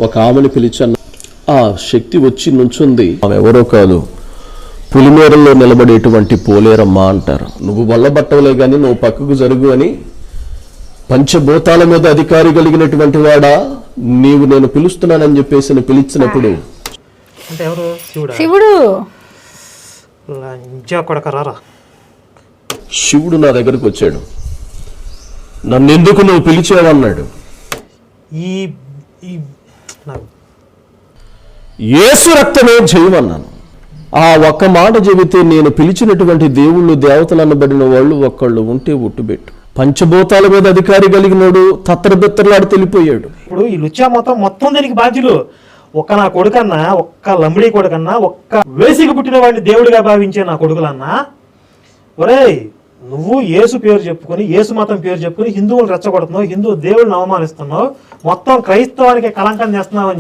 ఒక ఆమెను పిలిచాను. ఆ శక్తి వచ్చి నుంచుంది. ఆమె ఎవరో కాదు, పులిమేరల్లో నిలబడేటువంటి పోలేరమ్మ అంటారు. నువ్వు వల్లబట్టవలే కానీ నువ్వు పక్కకు జరుగు అని, పంచభూతాల మీద అధికారి కలిగినటువంటి వాడా నీవు నేను పిలుస్తున్నానని చెప్పేసి పిలిచినప్పుడు అంటే ఎవరు? శివుడు. శివుడు నా దగ్గరకు వచ్చాడు. నన్ను ఎందుకు నువ్వు పిలిచావన్నాడు. యేసు రక్తమే జయమన్నాను. ఆ ఒక్క మాట చెబితే నేను పిలిచినటువంటి దేవుళ్ళు దేవతలు అనబడిన వాళ్ళు ఒక్కళ్ళు ఉంటే ఒట్టుబెట్టు. పంచభూతాల మీద అధికారి కలిగినోడు తత్తరబెత్తరలాడు తెలిపోయాడు. ఇప్పుడు ఈ లుచ్చా మొత్తం దీనికి బాధ్యులు. ఒక్క నా కొడుకన్నా, ఒక్క లంబడి కొడుకన్నా, ఒక్క వేసికి పుట్టిన వాడిని దేవుడిగా భావించే నా కొడుకులన్నా, ఒరేయ్ నువ్వు యేసు పేరు చెప్పుకొని, యేసు మతం పేరు చెప్పుకొని హిందువులు రెచ్చగొడుతున్నావు, హిందూ దేవుడిని అవమానిస్తున్నావు, మొత్తం క్రైస్తవానికి కలంకం చేస్తున్నావు.